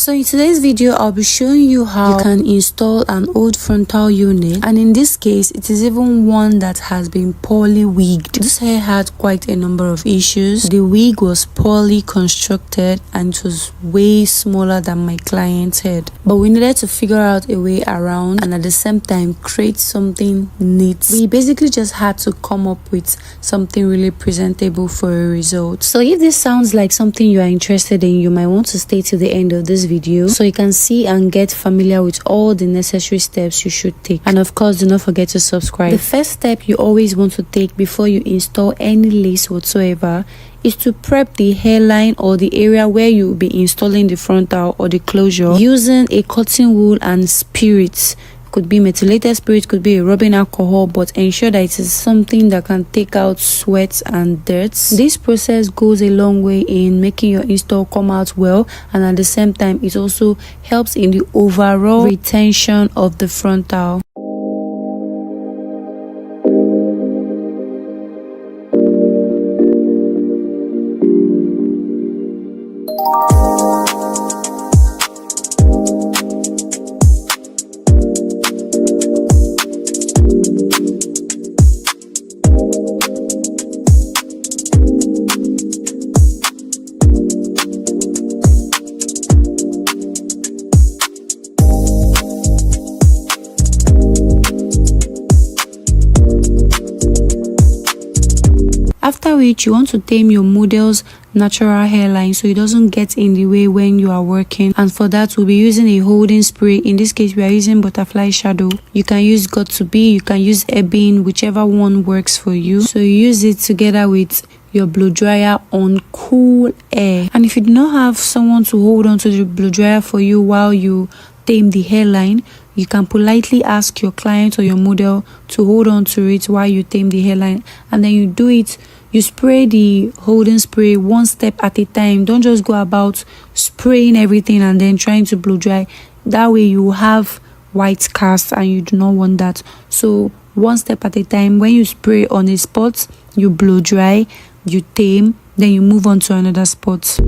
So in today's video, I'll be showing you how you can install an old frontal unit, and in this case it is even one that has been poorly wigged. This hair had quite a number of issues. The wig was poorly constructed and it was way smaller than my client's head, but we needed to figure out a way around and at the same time create something neat. We basically just had to come up with something really presentable for a result. So if this sounds like something you are interested in, you might want to stay till the end of this video so you can see and get familiar with all the necessary steps you should take. And of course, do not forget to subscribe. The first step you always want to take before you install any lace whatsoever is to prep the hairline or the area where you will be installing the frontal or the closure using a cotton wool and spirits. Could be methylated spirit, could be a rubbing alcohol, but ensure that it is something that can take out sweat and dirt. This process goes a long way in making your install come out well, and at the same time it also helps in the overall retention of the frontal. After which, you want to tame your model's natural hairline so it doesn't get in the way when you are working, and for that we'll be using a holding spray. In this case we are using butterfly shadow. You can use got to be, you can use ebony, whichever one works for you. So you use it together with your blow dryer on cool air, and if you do not have someone to hold on to the blow dryer for you while you tame the hairline, you can politely ask your client or your model to hold on to it while you tame the hairline, and then you spray the holding spray one step at a time. Don't just go about spraying everything and then trying to blow dry. That way you have white cast and you do not want that. So one step at a time. When you spray on a spot, you blow dry, you tame, then you move on to another spot.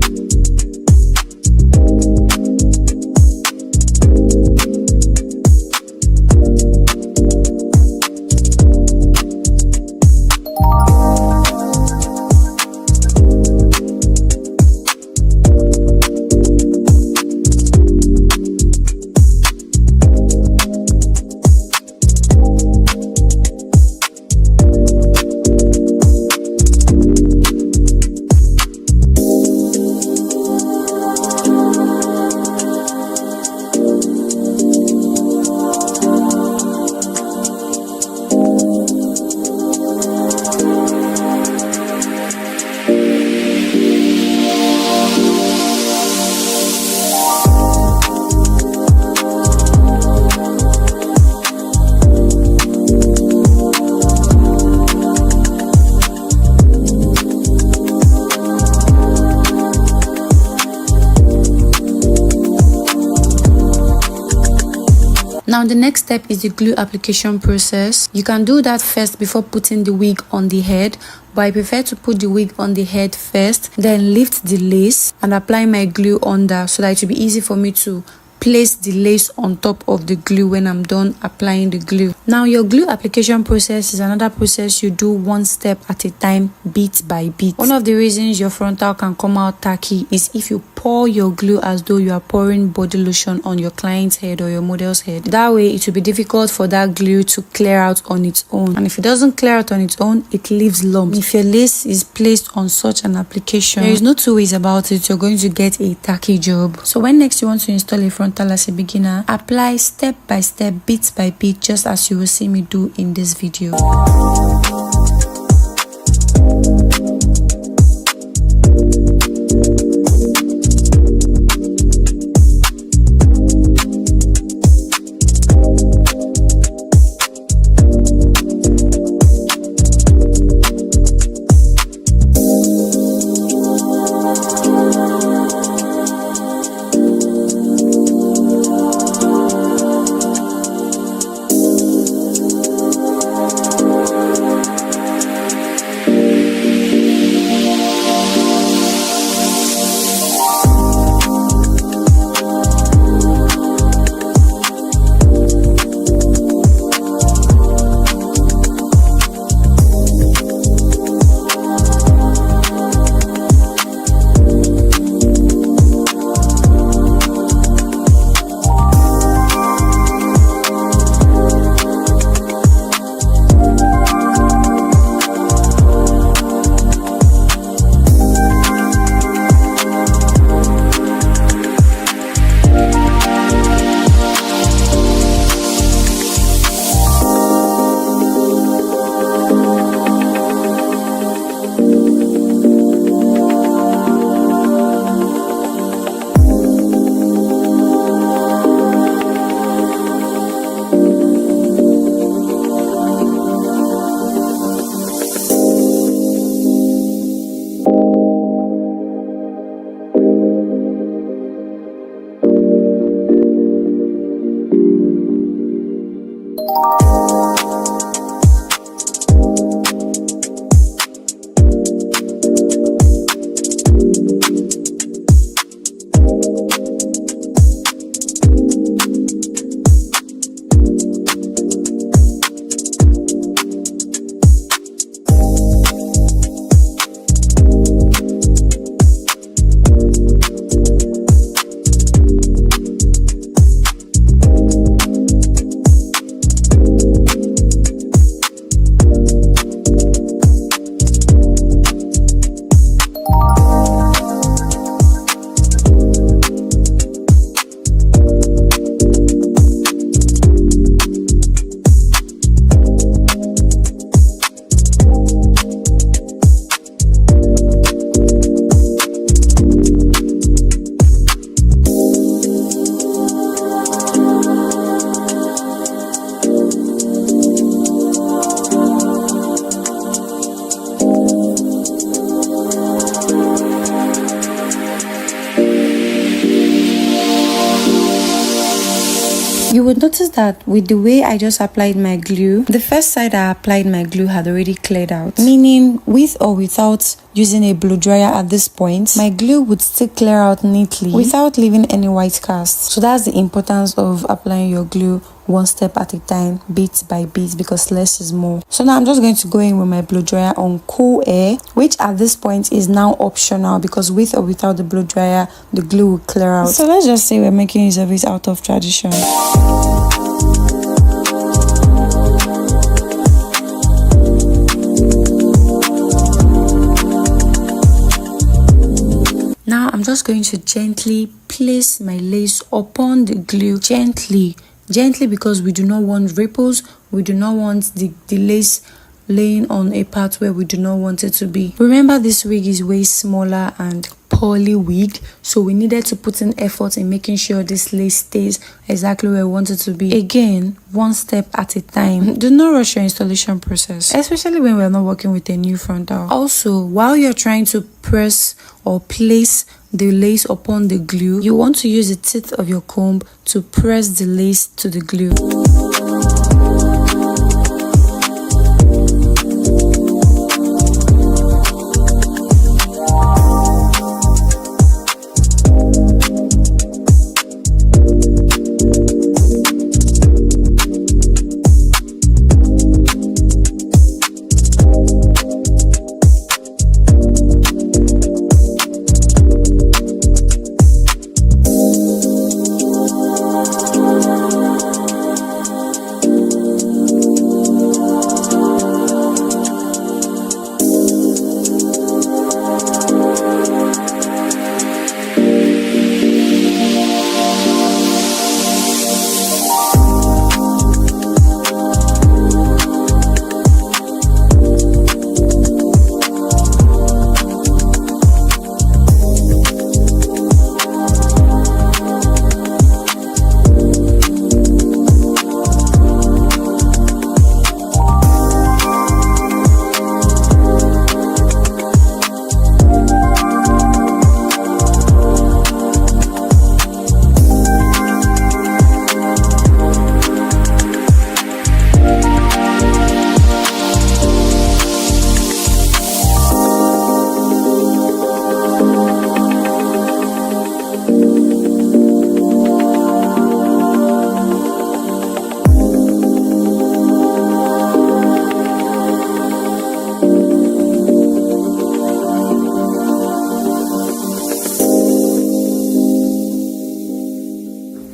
Now the next step is the glue application process. You can do that first before putting the wig on the head, but I prefer to put the wig on the head first, then lift the lace and apply my glue under so that it will be easy for me to place the lace on top of the glue when I'm done applying the glue. Now your glue application process is another process you do one step at a time, bit by bit. One of the reasons your frontal can come out tacky is if you pour your glue as though you are pouring body lotion on your client's head or your model's head. That way it will be difficult for that glue to clear out on its own, and if it doesn't clear out on its own, it leaves lumps. If your lace is placed on such an application, there is no two ways about it, you're going to get a tacky job. So when next you want to install a frontal as a beginner, apply step by step, bit by bit, just as you will see me do in this video. You would notice that with the way I just applied my glue, the first side I applied my glue had already cleared out, meaning with or without using a blow dryer at this point, my glue would still clear out neatly without leaving any white cast. So that's the importance of applying your glue one step at a time, bit by bit, because less is more. So now I'm just going to go in with my blow dryer on cool air, which at this point is now optional because with or without the blow dryer, the glue will clear out. So let's just say we're making use of it out of tradition. Now I'm just going to gently place my lace upon the glue, gently because we do not want ripples, we do not want the lace laying on a part where we do not want it to be. Remember, this wig is way smaller and poorly wigged, so we needed to put in effort in making sure this lace stays exactly where we want it to be. Again, one step at a time. Do not rush your installation process, especially when we're not working with a new frontal. Also, while you're trying to press or place the lace upon the glue, you want to use the tip of your comb to press the lace to the glue.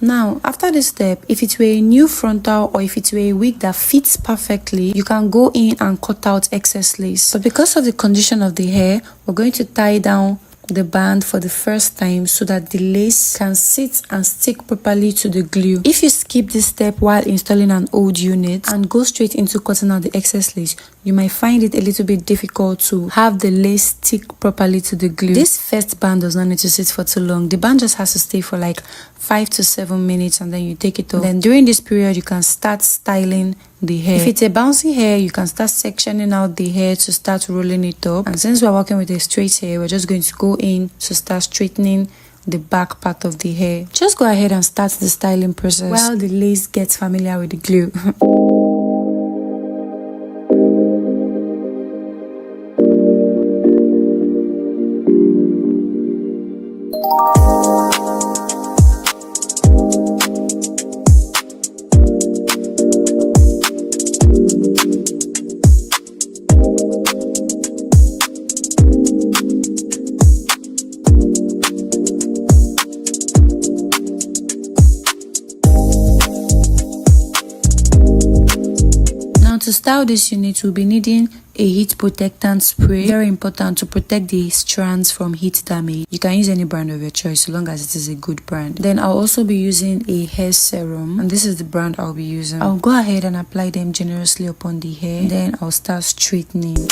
Now, after this step, if it were a new frontal or if it were a wig that fits perfectly, you can go in and cut out excess lace. But because of the condition of the hair, we're going to tie down the band for the first time so that the lace can sit and stick properly to the glue. If you skip this step while installing an old unit and go straight into cutting out the excess lace, you might find it a little bit difficult to have the lace stick properly to the glue. This first band does not need to sit for too long. The band just has to stay for like 5 to 7 minutes and then you take it off. Then during this period, you can start styling the hair. If it's a bouncy hair, you can start sectioning out the hair to start rolling it up. And since we're working with a straight hair, we're just going to go in to start straightening the back part of the hair. Just go ahead and start the styling process while the lace gets familiar with the glue. To style this unit, we'll be needing a heat protectant spray. Very important to protect the strands from heat damage. You can use any brand of your choice so long as it is a good brand. Then I'll also be using a hair serum, and this is the brand I'll be using. I'll go ahead and apply them generously upon the hair. Then I'll start straightening.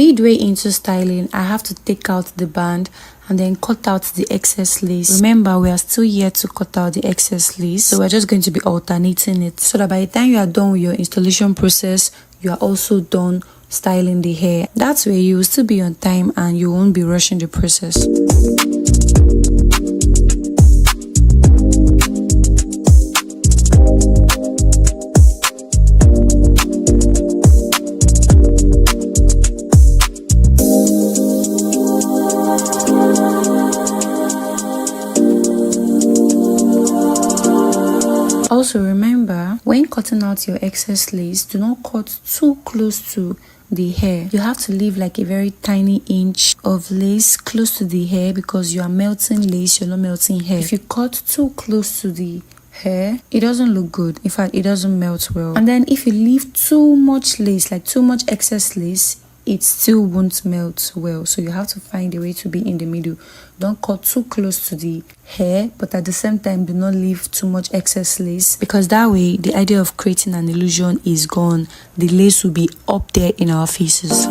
midway into styling, I have to take out the band and then cut out the excess lace. Remember, we are still yet to cut out the excess lace, so we're just going to be alternating it so that by the time you are done with your installation process, you are also done styling the hair. That way you will still be on time and you won't be rushing the process. Also remember, when cutting out your excess lace, do not cut too close to the hair. You have to leave like a very tiny inch of lace close to the hair because you are melting lace, you're not melting hair. If you cut too close to the hair, it doesn't look good. In fact, it doesn't melt well. And then if you leave too much lace, like too much excess lace, it still won't melt well. So you have to find a way to be in the middle. Don't cut too close to the hair, but at the same time do not leave too much excess lace, because that way the idea of creating an illusion is gone. The lace will be up there in our faces.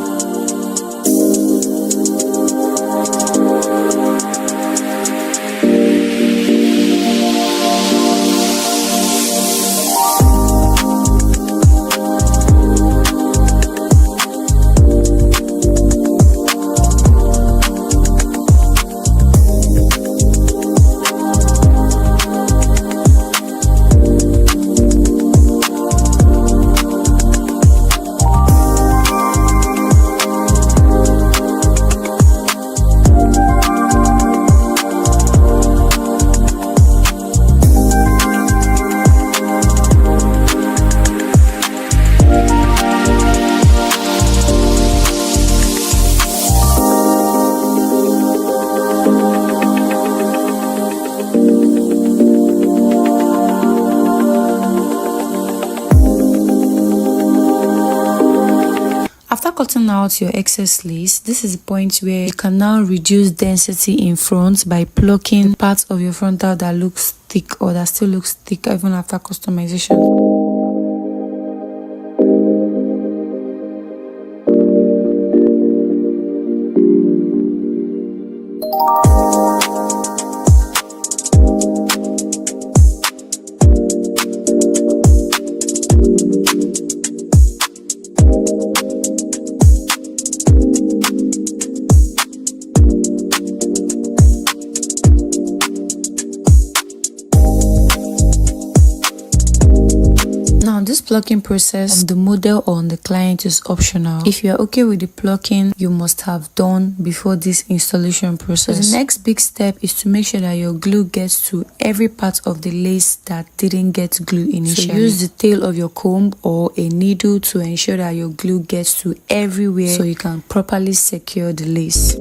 After cutting out your excess lace, this is the point where you can now reduce density in front by plucking parts of your frontal that looks thick or that still looks thick even after customization. This plucking process on the model or on the client is optional. If you are okay with the plucking, you must have done before this installation process. So the next big step is to make sure that your glue gets to every part of the lace that didn't get glue initially. So use the tail of your comb or a needle to ensure that your glue gets to everywhere so you can properly secure the lace.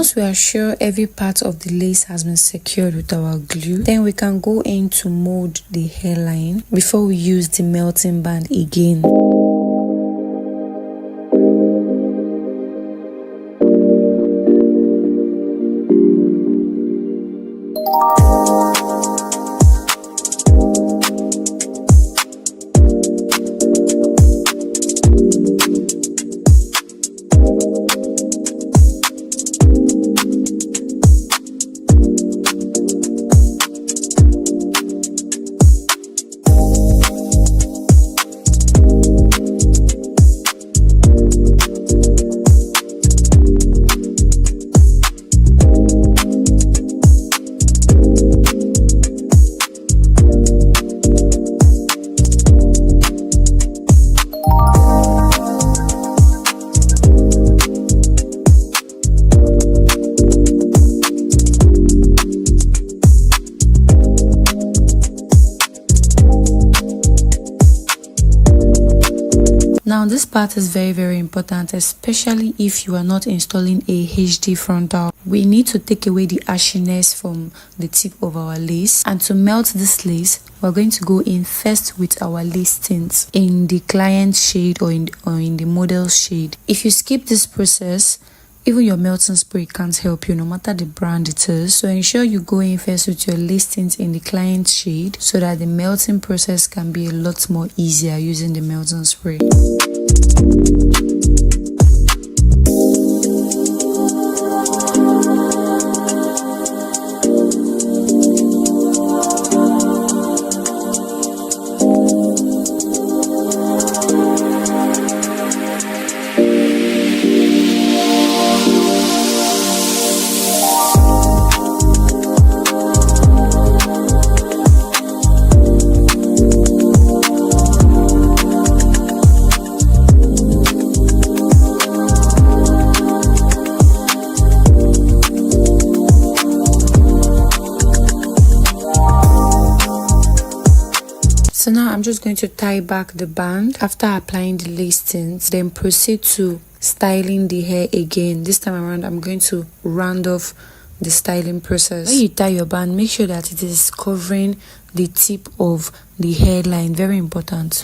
Once we are sure every part of the lace has been secured with our glue, then we can go in to mold the hairline before we use the melting band again. Now this part is very important, especially if you are not installing a HD frontal. We need to take away the ashiness from the tip of our lace, and to melt this lace we're going to go in first with our lace tint in the client shade or in the model shade. If you skip this process, even your melting spray can't help you, no matter the brand it is. So ensure you go in first with your lace tint in the client shade so that the melting process can be a lot more easier using the melting spray. So now I'm just going to tie back the band after applying the lace tint, then proceed to styling the hair again. This time around I'm going to round off the styling process. When you tie your band, make sure that it is covering the tip of the hairline. Very important.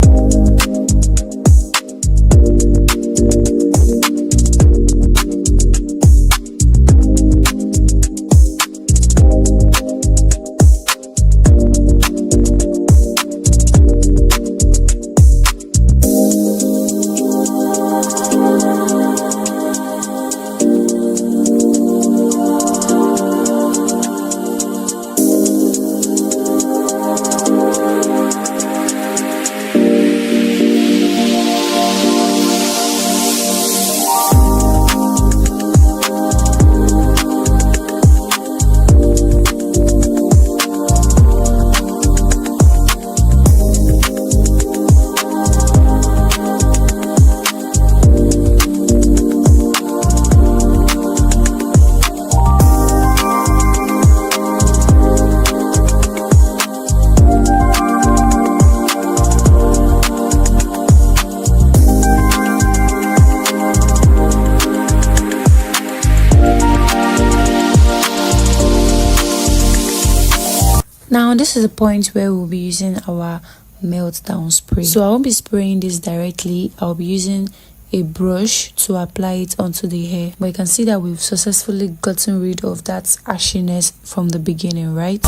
Now this is the point where we'll be using our meltdown spray. So I won't be spraying this directly. I'll be using a brush to apply it onto the hair. But you can see that we've successfully gotten rid of that ashiness from the beginning, right?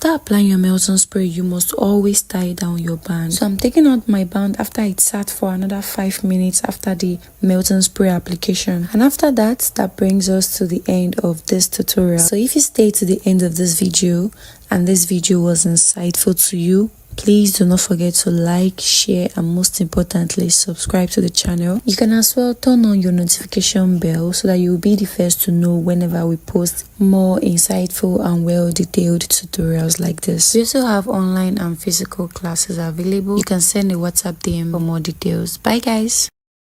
After applying your melting spray, you must always tie down your band. So I'm taking out my band after it sat for another 5 minutes after the melting spray application. And after that brings us to the end of this tutorial. So if you stay to the end of this video and this video was insightful to you, please do not forget to like, share, and most importantly, subscribe to the channel. You can as well turn on your notification bell so that you'll be the first to know whenever we post more insightful and well-detailed tutorials like this. We also have online and physical classes available. You can send a WhatsApp DM for more details. Bye guys.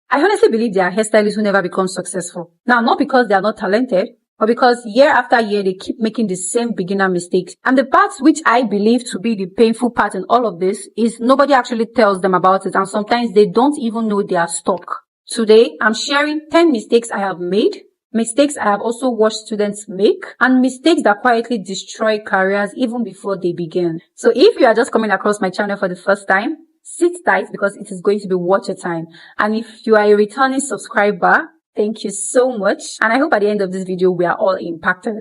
I honestly believe there are hairstylists who never become successful. Now, not because they are not talented, but because year after year, they keep making the same beginner mistakes. And the part which I believe to be the painful part in all of this is nobody actually tells them about it. And sometimes they don't even know they are stuck. Today, I'm sharing 10 mistakes I have made, mistakes I have also watched students make, and mistakes that quietly destroy careers even before they begin. So if you are just coming across my channel for the first time, sit tight because it is going to be worth your time. And if you are a returning subscriber, thank you so much, and I hope at the end of this video we are all impacted.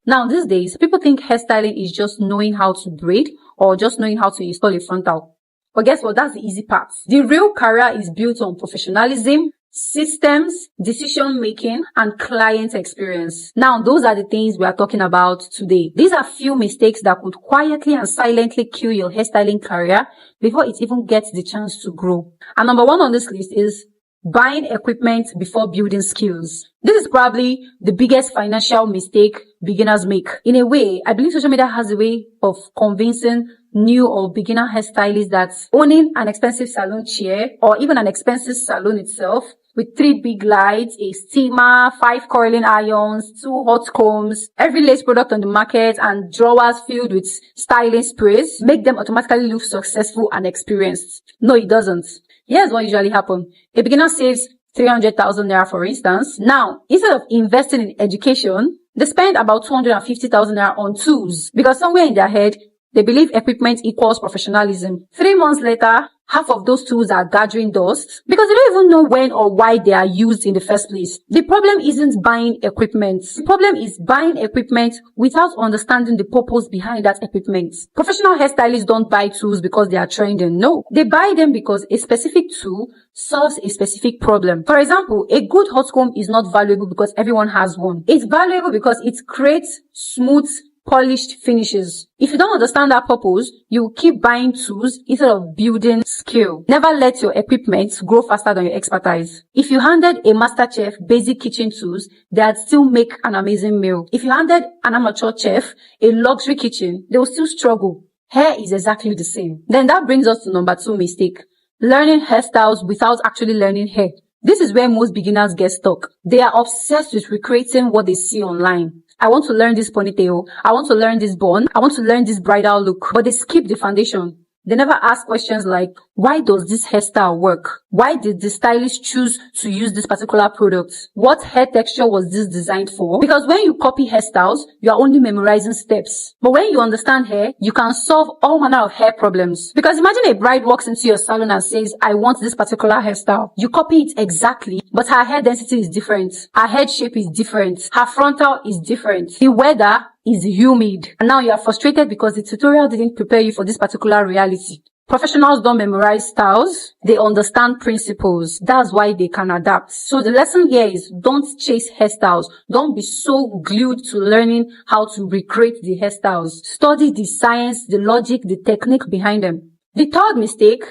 Now these days, people think hairstyling is just knowing how to braid or just knowing how to install a frontal. But guess what? That's the easy part. The real career is built on professionalism, systems, decision-making, and client experience. Now, those are the things we are talking about today. These are few mistakes that could quietly and silently kill your hairstyling career before it even gets the chance to grow. And number one on this list is buying equipment before building skills. This is probably the biggest financial mistake beginners make. In a way, I believe social media has a way of convincing new or beginner hairstylists that owning an expensive salon chair or even an expensive salon itself with 3 big lights, a steamer, 5 curling irons, 2 hot combs, every lace product on the market, and drawers filled with styling sprays make them automatically look successful and experienced. No, it doesn't. Here's what usually happens. A beginner saves 300,000 naira, for instance. Now, instead of investing in education, they spend about 250,000 naira on tools because somewhere in their head, they believe equipment equals professionalism. 3 months later, half of those tools are gathering dust because they don't even know when or why they are used in the first place. The problem isn't buying equipment. The problem is buying equipment without understanding the purpose behind that equipment. Professional hairstylists don't buy tools because they are trending. No, they buy them because a specific tool solves a specific problem. For example, a good hot comb is not valuable because everyone has one. It's valuable because it creates smooth, polished finishes. If you don't understand that purpose, you will keep buying tools instead of building skill. Never let your equipment grow faster than your expertise. If you handed a master chef basic kitchen tools, they'd still make an amazing meal. If you handed an amateur chef a luxury kitchen, they will still struggle. Hair is exactly the same. Then that brings us to number 2 mistake. Learning hairstyles without actually learning hair. This is where most beginners get stuck. They are obsessed with recreating what they see online. I want to learn this ponytail. I want to learn this bun. I want to learn this bridal look. But they skip the foundation. They never ask questions like, why does this hairstyle work? Why did the stylist choose to use this particular product? What hair texture was this designed for? Because when you copy hairstyles, you are only memorizing steps. But when you understand hair, you can solve all manner of hair problems. Because imagine a bride walks into your salon and says, I want this particular hairstyle. You copy it exactly, but her hair density is different. Her head shape is different. Her frontal is different. The weather is humid. And now you are frustrated because the tutorial didn't prepare you for this particular reality. Professionals don't memorize styles. They understand principles. That's why they can adapt. So the lesson here is don't chase hairstyles. Don't be so glued to learning how to recreate the hairstyles. Study the science, the logic, the technique behind them. The third mistake,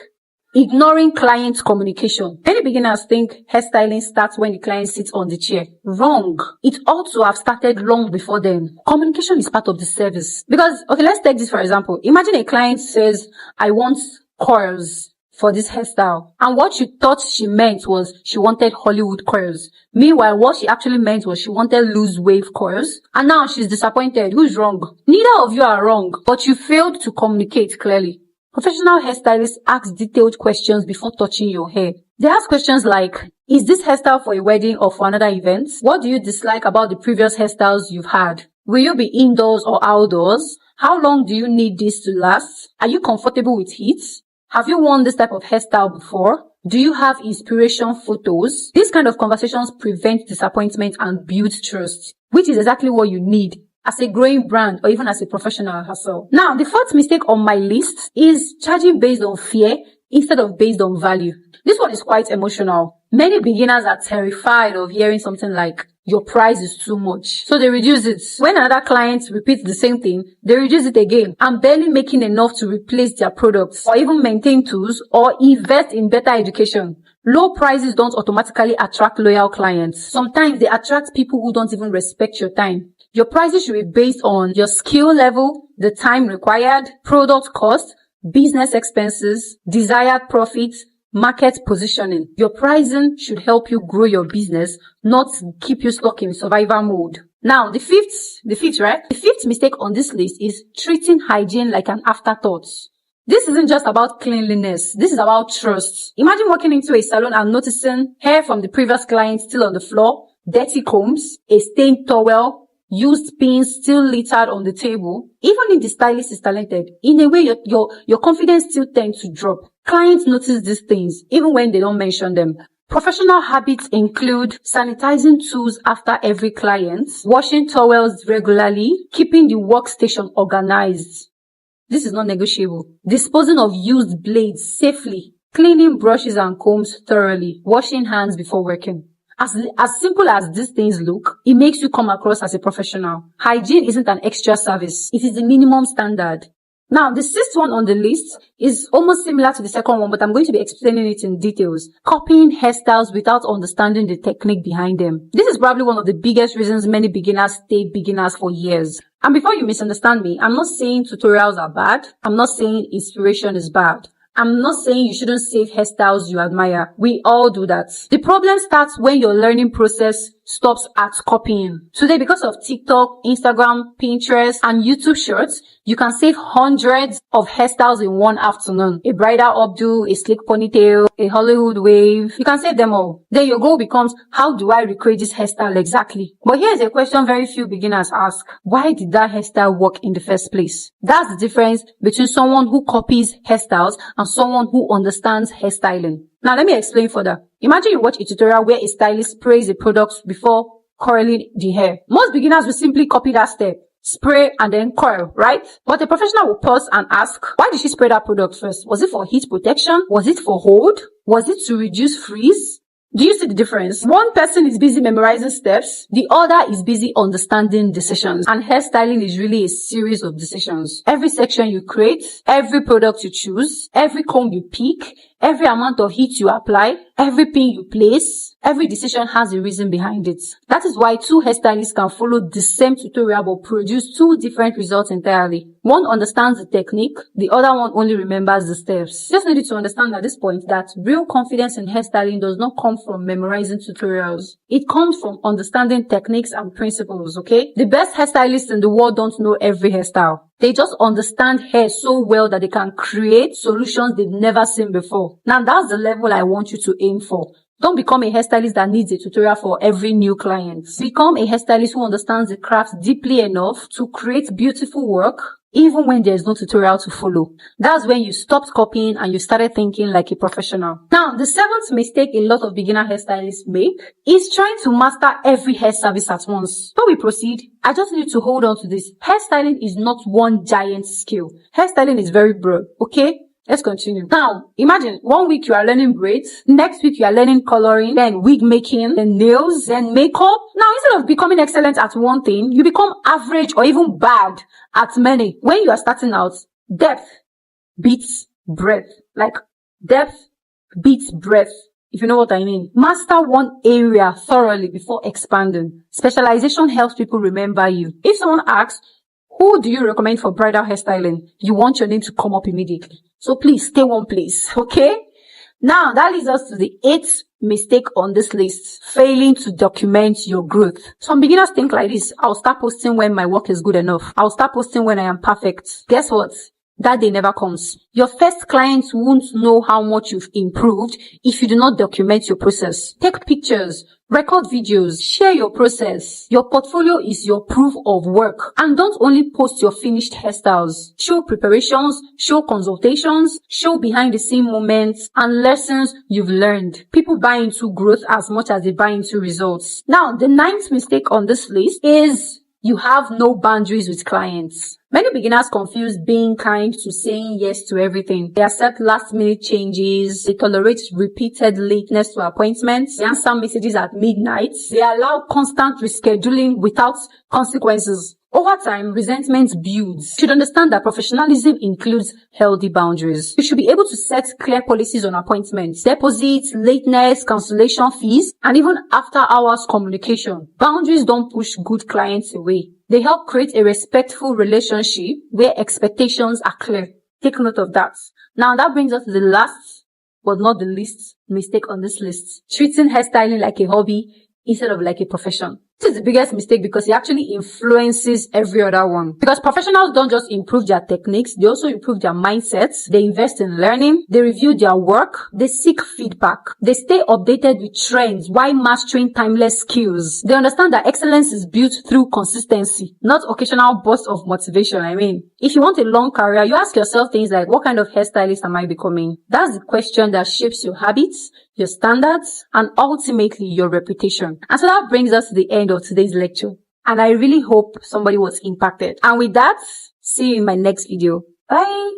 ignoring client communication. Many beginners think hairstyling starts when the client sits on the chair. Wrong. It ought to have started long before then. Communication is part of the service. Because, okay, let's take this for example. Imagine a client says, I want coils for this hairstyle. And what you thought she meant was she wanted Hollywood coils. Meanwhile, what she actually meant was she wanted loose wave coils. And now she's disappointed. Who's wrong? Neither of you are wrong, but you failed to communicate clearly. Professional hairstylists ask detailed questions before touching your hair. They ask questions like, is this hairstyle for a wedding or for another event? What do you dislike about the previous hairstyles you've had? Will you be indoors or outdoors? How long do you need this to last? Are you comfortable with heat? Have you worn this type of hairstyle before? Do you have inspiration photos? These kind of conversations prevent disappointment and build trust, which is exactly what you need as a growing brand or even as a professional herself. Now, the fourth mistake on my list is charging based on fear instead of based on value. This one is quite emotional. Many beginners are terrified of hearing something like, your price is too much, so they reduce it. When another client repeats the same thing, they reduce it again and barely making enough to replace their products or even maintain tools or invest in better education. Low prices don't automatically attract loyal clients. Sometimes they attract people who don't even respect your time. Your prices should be based on your skill level, the time required, product cost, business expenses, desired profits, market positioning. Your pricing should help you grow your business, not keep you stuck in survival mode. Now, the fifth mistake on this list is treating hygiene like an afterthought. This isn't just about cleanliness. This is about trust. Imagine walking into a salon and noticing hair from the previous client still on the floor, dirty combs, a stained towel, used pins still littered on the table. Even if the stylist is talented, in a way your confidence still tends to drop. Clients notice these things even when they don't mention them. Professional habits include sanitizing tools after every client, washing towels regularly, keeping the workstation organized. This is not negotiable. Disposing of used blades safely, cleaning brushes and combs thoroughly, washing hands before working. As simple as these things look, it makes you come across as a professional. Hygiene isn't an extra service. It is the minimum standard. Now, the sixth one on the list is almost similar to the second one, but I'm going to be explaining it in details. Copying hairstyles without understanding the technique behind them. This is probably one of the biggest reasons many beginners stay beginners for years. And before you misunderstand me, I'm not saying tutorials are bad. I'm not saying inspiration is bad. I'm not saying you shouldn't save hairstyles you admire. We all do that. The problem starts when your learning process stops at copying. Today, because of TikTok, Instagram, Pinterest, and YouTube Shorts, you can save hundreds of hairstyles in one afternoon. A bridal updo, a slick ponytail, a Hollywood wave. You can save them all. Then your goal becomes, how do I recreate this hairstyle exactly? But here's a question very few beginners ask. Why did that hairstyle work in the first place? That's the difference between someone who copies hairstyles and someone who understands hairstyling. Now, let me explain further. Imagine you watch a tutorial where a stylist sprays a product before curling the hair. Most beginners will simply copy that step. Spray and then curl, right? But a professional will pause and ask, why did she spray that product first? Was it for heat protection? Was it for hold? Was it to reduce frizz? Do you see the difference? One person is busy memorizing steps. The other is busy understanding decisions. And hairstyling is really a series of decisions. Every section you create, every product you choose, every comb you pick, every amount of heat you apply, every pin you place, every decision has a reason behind it. That is why two hairstylists can follow the same tutorial but produce two different results entirely. One understands the technique, the other one only remembers the steps. Just needed to understand at this point that real confidence in hairstyling does not come from memorizing tutorials. It comes from understanding techniques and principles, okay? The best hairstylists in the world don't know every hairstyle. They just understand hair so well that they can create solutions they've never seen before. Now that's the level I want you to aim for. Don't become a hairstylist that needs a tutorial for every new client. Become a hairstylist who understands the craft deeply enough to create beautiful work, even when there's no tutorial to follow. That's when you stopped copying and you started thinking like a professional. Now, the seventh mistake a lot of beginner hairstylists make is trying to master every hair service at once. Before we proceed, I just need to hold on to this. Hairstyling is not one giant skill. Hairstyling is very broad, okay? Let's continue. Now, imagine 1 week you are learning braids, next week you are learning coloring, then wig making, then nails, then makeup. Now, instead of becoming excellent at one thing, you become average or even bad at many. When you are starting out, depth beats breadth. Like, depth beats breadth, if you know what I mean. Master one area thoroughly before expanding. Specialization helps people remember you. If someone asks, who do you recommend for bridal hairstyling? You want your name to come up immediately. So please stay one place, okay? Now, that leads us to the eighth mistake on this list, failing to document your growth. Some beginners think like this: I'll start posting when my work is good enough. I'll start posting when I am perfect. Guess what? that day never comes. Your first client won't know how much you've improved if you do not document your process. Take pictures, record videos, share your process. Your portfolio is your proof of work. And don't only post your finished hairstyles. Show preparations, show consultations, show behind the scene moments and lessons you've learned. People buy into growth as much as they buy into results. Now, the 9th mistake on this list is you have no boundaries with clients. Many beginners confuse being kind to saying yes to everything. They accept last-minute changes. They tolerate repeated lateness to appointments. They answer messages at midnight. They allow constant rescheduling without consequences. Over time, resentment builds. You should understand that professionalism includes healthy boundaries. You should be able to set clear policies on appointments, deposits, lateness, cancellation fees, and even after-hours communication. Boundaries don't push good clients away. They help create a respectful relationship where expectations are clear. Take note of that. Now that brings us to the last, but not the least, mistake on this list. Treating hairstyling like a hobby instead of like a profession. This is the biggest mistake because it actually influences every other one. Because professionals don't just improve their techniques, they also improve their mindsets. They invest in learning. They review their work. They seek feedback. They stay updated with trends while mastering timeless skills. They understand that excellence is built through consistency, not occasional bursts of motivation. I mean, if you want a long career, you ask yourself things like, what kind of hairstylist am I becoming? That's the question that shapes your habits, your standards, and ultimately your reputation. And so that brings us to the end of today's lecture. And I really hope somebody was impacted. And with that, see you in my next video. Bye!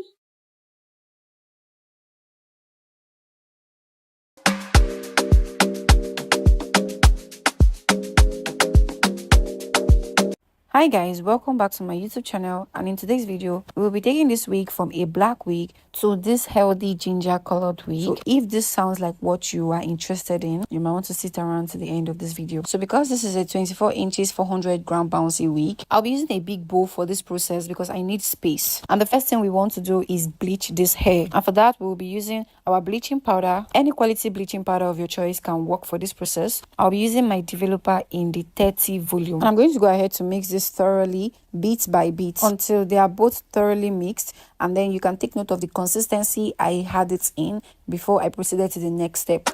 Hi guys, welcome back to my YouTube channel, and in today's video we will be taking this wig from a black wig to this healthy ginger colored wig. So if this sounds like what you are interested in, you might want to sit around to the end of this video. So because this is a 24 inches 400 gram bouncy wig, I'll be using a big bowl for this process because I need space. And the first thing we want to do is bleach this hair, and for that we will be using our bleaching powder. Any quality bleaching powder of your choice can work for this process. I'll be using my developer in the 30 volume, and I'm going to go ahead to mix this thoroughly bit by bit until they are both thoroughly mixed, and then you can take note of the consistency I had it in before I proceeded to the next step.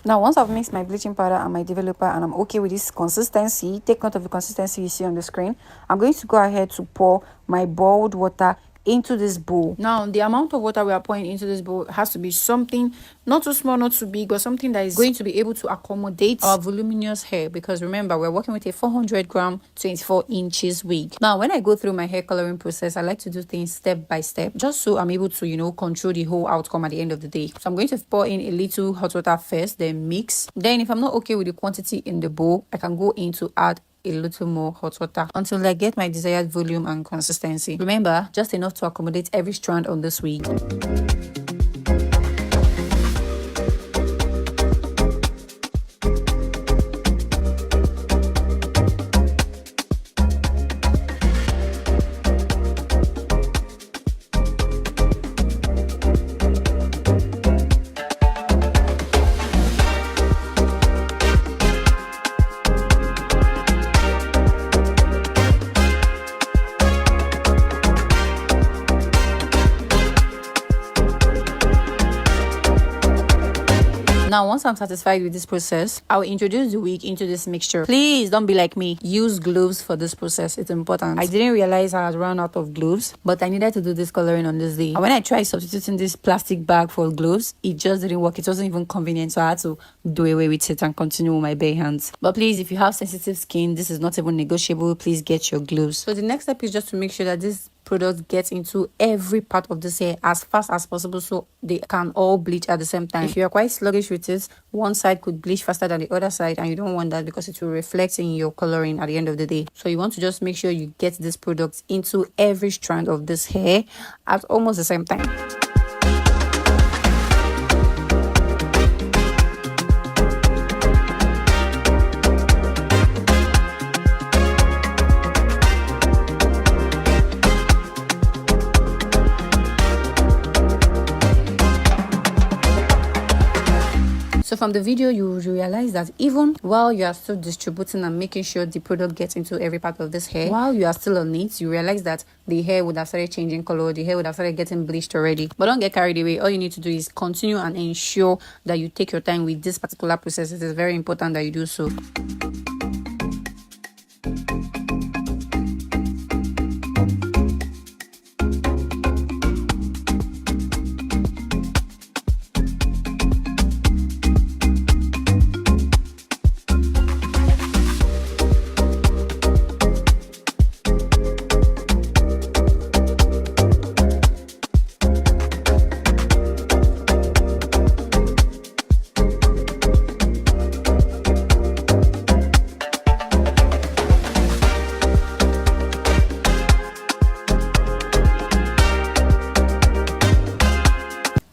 Now, once I've mixed my bleaching powder and my developer and I'm okay with this consistency, take note of the consistency you see on the screen, I'm going to go ahead to pour my boiled water into this bowl. Now, the amount of water we are pouring into this bowl has to be something not too small, not too big, but something that is going to be able to accommodate our voluminous hair, because remember, we're working with a 400 gram 24 inches wig. Now, when I go through my hair coloring process, I like to do things step by step, just so I'm able to, you know, control the whole outcome at the end of the day. So I'm going to pour in a little hot water first, then mix. Then if I'm not okay with the quantity in the bowl, I can go in to add a little more hot water until I get my desired volume and consistency. Remember, just enough to accommodate every strand on this wig. Now, once I'm satisfied with this process, I'll introduce the wig into this mixture. Please don't be like me. Use gloves for this process. It's important. I didn't realize I had run out of gloves, but I needed to do this coloring on this day. And when I tried substituting this plastic bag for gloves, it just didn't work. It wasn't even convenient, so I had to do away with it and continue with my bare hands. But please, if you have sensitive skin, this is not even negotiable. Please get your gloves. So the next step is just to make sure that this product gets into every part of this hair as fast as possible, so they can all bleach at the same time. If you are quite sluggish with it, one side could bleach faster than the other side, and you don't want that because it will reflect in your coloring at the end of the day. So you want to just make sure you get this product into every strand of this hair at almost the same time. So from the video, you will realize that even while you are still distributing and making sure the product gets into every part of this hair, while you are still on it, you realize that the hair would have started changing color, the hair would have started getting bleached already. But don't get carried away. All you need to do is continue and ensure that you take your time with this particular process. It is very important that you do so.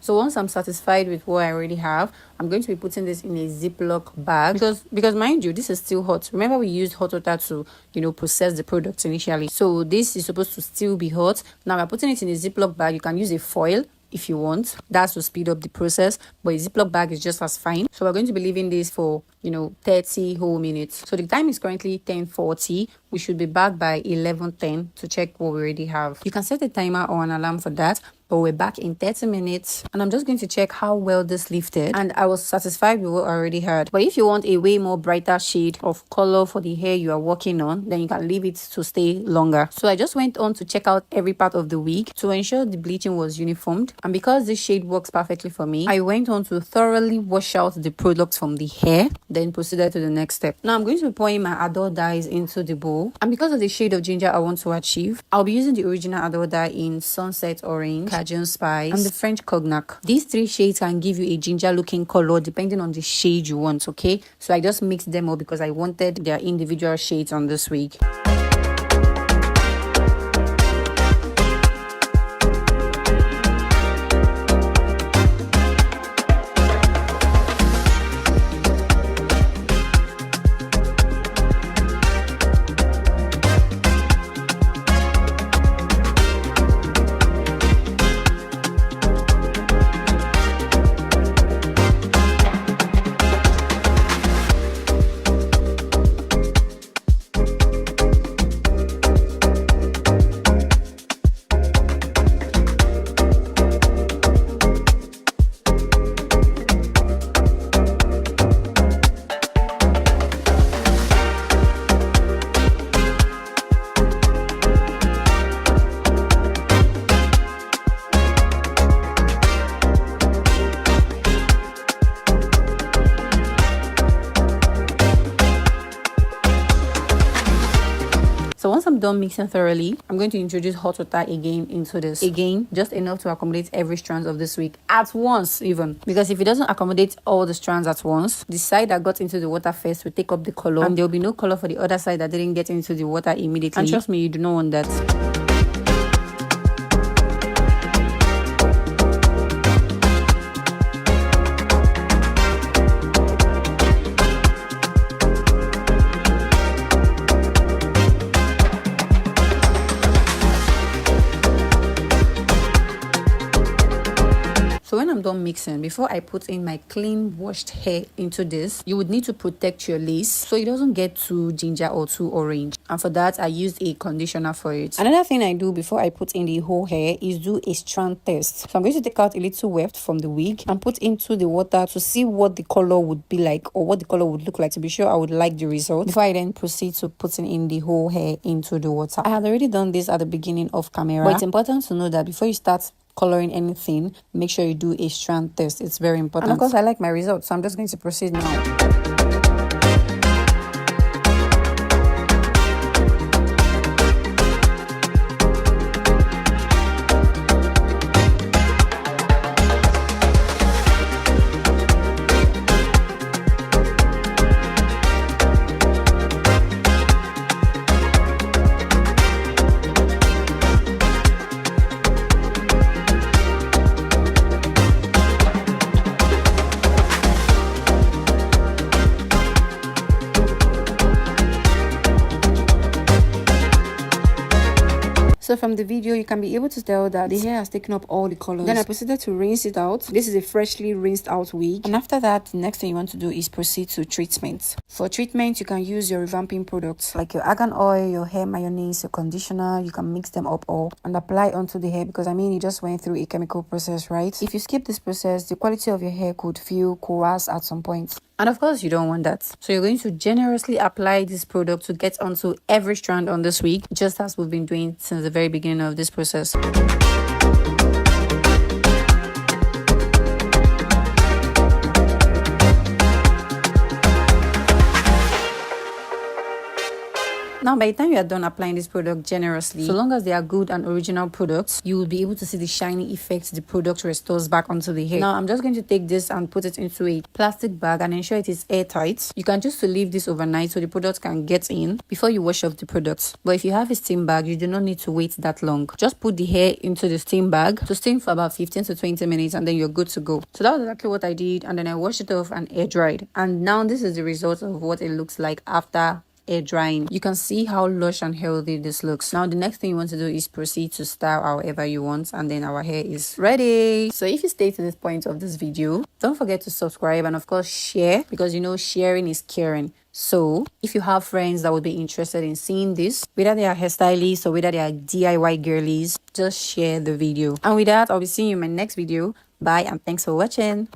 So once I'm satisfied with what I already have, I'm going to be putting this in a Ziploc bag because mind you, this is still hot. Remember, we used hot water to, process the products initially. So this is supposed to still be hot. Now we're putting it in a Ziploc bag. You can use a foil if you want. That's to speed up the process, but a Ziploc bag is just as fine. So we're going to be leaving this for 30 whole minutes. So the time is currently 10:40. We should be back by 11:10 to check what we already have. You can set a timer or an alarm for that, but we're back in 30 minutes, and I'm just going to check how well this lifted, and I was satisfied with what I already had. But if you want a way more brighter shade of color for the hair you are working on, then you can leave it to stay longer. So I just went on to check out every part of the wig to ensure the bleaching was uniformed, and because this shade works perfectly for me, I went on to thoroughly wash out the product from the hair, then proceeded to the next step. Now I'm going to be pouring my adore dyes into the bowl, and because of the shade of ginger I want to achieve, I'll be using the original adore dye in Sunset Orange, Cajun Spice, and the French Cognac. These three shades can give you a ginger looking color depending on the shade you want, okay? So I just mixed them up because I wanted their individual shades on this wig. So once I'm done mixing thoroughly, I'm going to introduce hot water again into this. Again, just enough to accommodate every strand of this wig at once even. Because if it doesn't accommodate all the strands at once, the side that got into the water first will take up the color, and there will be no color for the other side that didn't get into the water immediately. And trust me, you do not want that. So when I'm I'm done mixing, before I put in my clean washed hair into this, you would need to protect your lace so it doesn't get too ginger or too orange. And for that, I used a conditioner for it. Another thing I do before I put in the whole hair is do a strand test. So I'm going to take out a little weft from the wig and put into the water to see what the color would be like, or what the color would look like, to be sure I would like the result before I then proceed to putting in the whole hair into the water. I had already done this at the beginning of camera, but it's important to know that before you start coloring anything, make sure you do a strand test. It's very important. And of course, I like my results, so I'm just going to proceed now. So from the video, you can be able to tell that the hair has taken up all the colors. Then I proceeded to rinse it out. This is a freshly rinsed out wig. And after that, the next thing you want to do is proceed to treatment. For treatment, you can use your revamping products like your argan oil, your hair mayonnaise, your conditioner. You can mix them up all and apply onto the hair, because I mean, you just went through a chemical process, right? If you skip this process, the quality of your hair could feel coarse at some point. And of course, you don't want that. So you're going to generously apply this product to get onto every strand on this wig, just as we've been doing since the very beginning of this process. Now, by the time you are done applying this product generously, so long as they are good and original products, you will be able to see the shiny effect the product restores back onto the hair. Now, I'm just going to take this and put it into a plastic bag and ensure it is airtight. You can just leave this overnight so the product can get in before you wash off the products. But if you have a steam bag, you do not need to wait that long. Just put the hair into the steam bag to steam for about 15 to 20 minutes and then you're good to go. So that was exactly what I did, and then I washed it off and air dried. And now this is the result of what it looks like after air drying. You can see how lush and healthy this looks. Now the next thing you want to do is proceed to style however you want, and then our hair is ready. So if you stay to this point of this video, don't forget to subscribe and of course share, because you know sharing is caring. So if you have friends that would be interested in seeing this, whether they are hairstylists or whether they are DIY girlies, just share the video. And with that, I'll be seeing you in my next video. Bye and thanks for watching.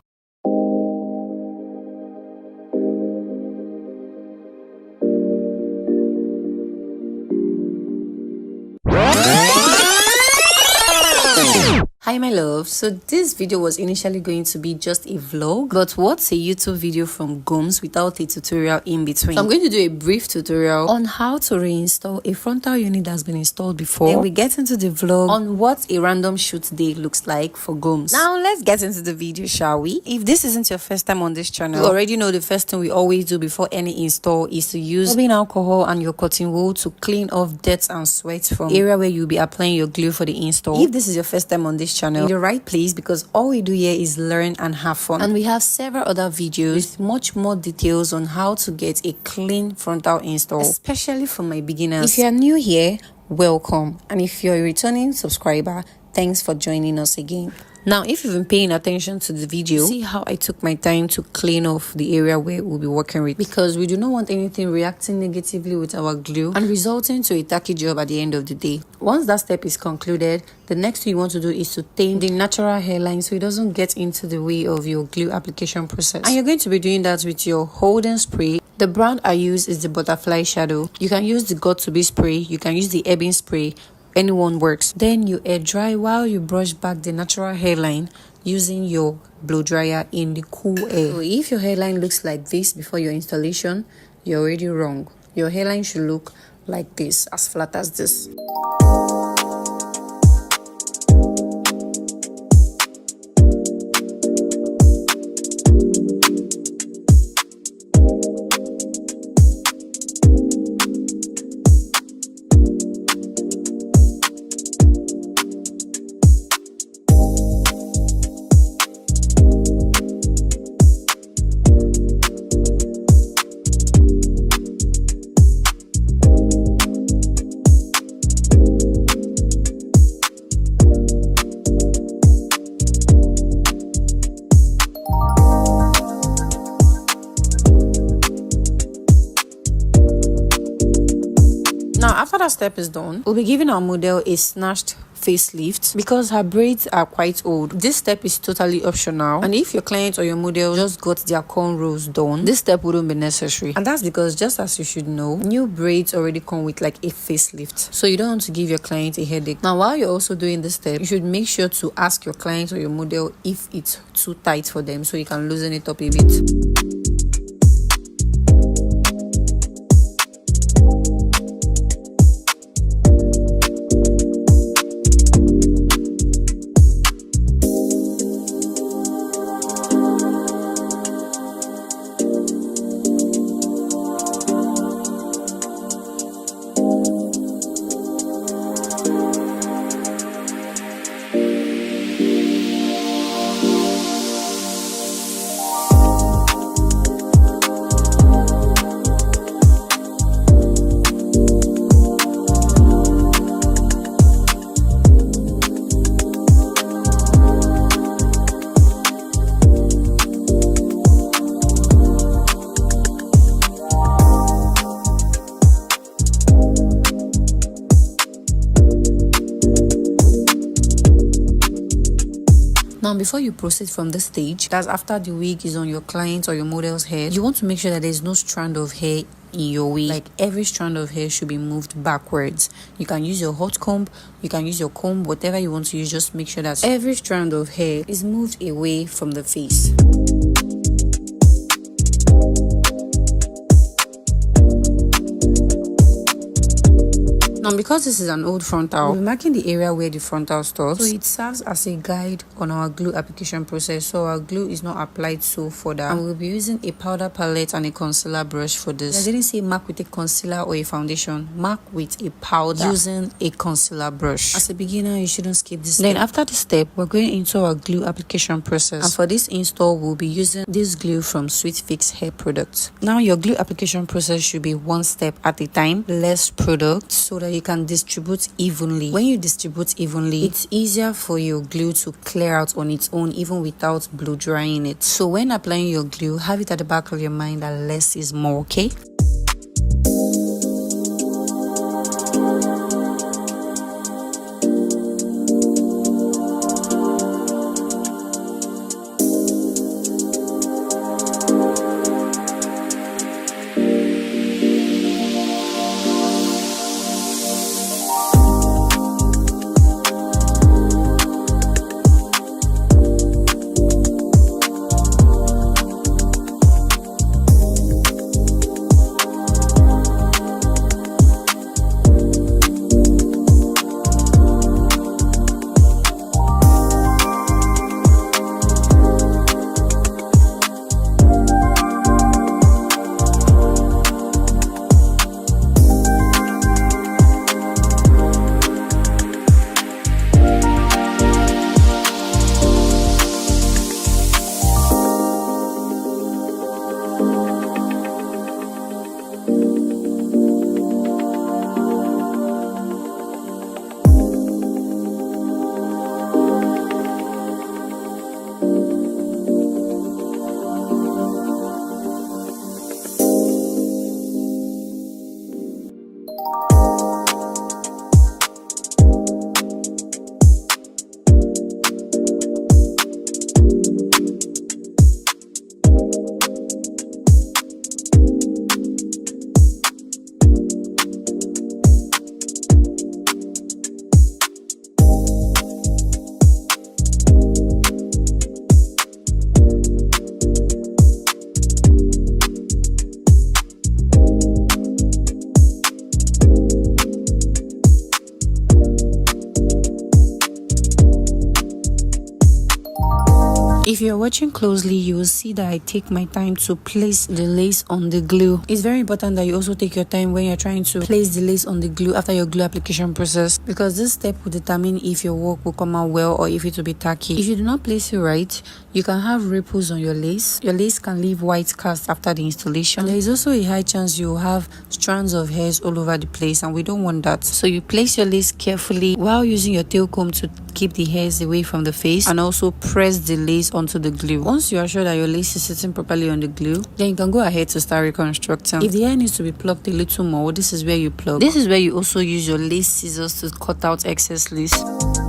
Hi my love, so this video was initially going to be just a vlog, but what's a YouTube video from Goms without a tutorial in between? So I'm going to do a brief tutorial on how to reinstall a frontal unit that's been installed before. Then we get into the vlog on what a random shoot day looks like for Goms. Now let's get into the video, shall we? If this isn't your first time on this channel, you already know the first thing we always do before any install is to use rubbing alcohol and your cotton wool to clean off dirt and sweat from the area where you'll be applying your glue for the install. If this is your first time on this channel, in the right place, because all we do here is learn and have fun, and we have several other videos with much more details on how to get a clean frontal install, especially for my beginners. If you are new here, welcome, and if you're a returning subscriber, thanks for joining us again. Now, if you've been paying attention to the video, see how I took my time to clean off the area where we'll be working with, because we do not want anything reacting negatively with our glue and resulting to a tacky job at the end of the day. Once that step is concluded, the next thing you want to do is to tame the natural hairline so it doesn't get into the way of your glue application process. And you're going to be doing that with your holding spray. The brand I use is the Butterfly Shadow. You can use the Got2b spray, you can use the Ebin spray, anyone works. Then you air dry while you brush back the natural hairline using your blow dryer in the cool air. So if your hairline looks like this before your installation, you're already wrong. Your hairline should look like this, as flat as this. that step is done, we'll be giving our model a snatched facelift because her braids are quite old. This step is totally optional, and if your client or your model just got their cornrows done, this step wouldn't be necessary. And that's because, just as you should know, new braids already come with like a facelift, so you don't want to give your client a headache. Now, while you're also doing this step, you should make sure to ask your client or your model if it's too tight for them, so you can loosen it up a bit. Now, before you proceed from this stage, that's after the wig is on your client or your model's head, you want to make sure that there's no strand of hair in your wig. Like, every strand of hair should be moved backwards. You can use your hot comb, you can use your comb, whatever you want to use. Just make sure that every strand of hair is moved away from the face. Now, because this is an old frontal, we'll be marking the area where the frontal stops, so it serves as a guide on our glue application process, so our glue is not applied so further. And we'll be using a powder palette and a concealer brush for this. I didn't say mark with a concealer or a foundation, mark with a powder using a concealer brush. As a beginner, you shouldn't skip this step. Then after this step, we're going into our glue application process, and for this install, we'll be using this glue from Sweet Fix hair products. Now, your glue application process should be one step at a time, less product, so that you can distribute evenly. When you distribute evenly, it's easier for your glue to clear out on its own even without blow drying it. So when applying your glue, have it at the back of your mind that less is more, okay? If you're watching closely, you will see that I take my time to place the lace on the glue. It's very important that you also take your time when you're trying to place the lace on the glue after your glue application process, because this step will determine if your work will come out well or if it will be tacky. If you do not place it right, you can have ripples on your lace. Your lace can leave white cast after the installation. There is also a high chance you will have strands of hairs all over the place, and we don't want that. So you place your lace carefully while using your tail comb to keep the hairs away from the face, and also press the lace onto the glue. Once you are sure that your lace is sitting properly on the glue, then you can go ahead to start reconstructing. If the hair needs to be plucked a little more, this is where you pluck. This is where you also use your lace scissors to cut out excess lace.